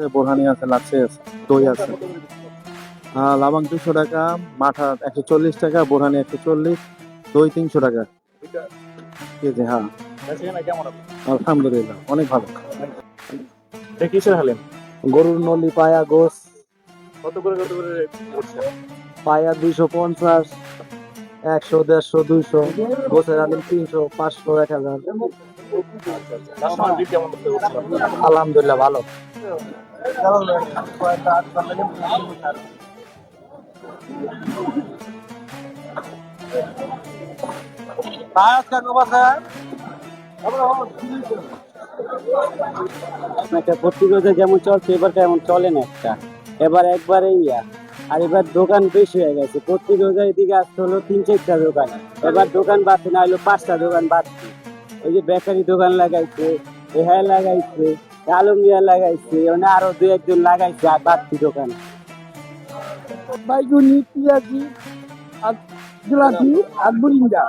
আছে, বোরহানি আছে, লাচ্ছি আছে, দই আছে। লাবাং 200 টাকা, মাঠা 140 টাকা, বোরহানি 140, দই 300 টাকা কেজি। হ্যাঁ, আলহামদুলিল্লাহ অনেক ভালো। কিসের হালেন? গরুর নলি, পায়া, গোস। কত করে করছেন? পায়া 250, 100, 150, 200। গোসের আলিম 300, 500, 1000। কাস্টমার ভিড় কেমন করতে হচ্ছে আপনার? আলহামদুলিল্লাহ ভালো। একটা প্রতি রোজে যেমন চলছে এবার তেমন চলে না একটা, এবার একবারে ইয়া। আর এবার দোকান বেশি হয়ে গেছে, প্রতি রোজা এদিকে আসতে হলো 3-4টা দোকান, এবার দোকান বাড়ছে না হলো 5টা দোকান বাড়ছে। ওই যে বেকারি দোকান লাগাইছে, এহা লাগাইছে, আলমিয়া লাগাইছে, মানে আরো 2-1 জন লাগাইছে আর বাড়তি দোকান। বাইগুনি, পিঁয়াজি, আর জিলাপি, আর বুরিন্দা।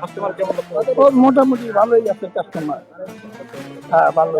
কাস্টমার কেমন করতে হচ্ছে? মোটামুটি ভালোই আছে কাস্টমার। হ্যাঁ, ভালো।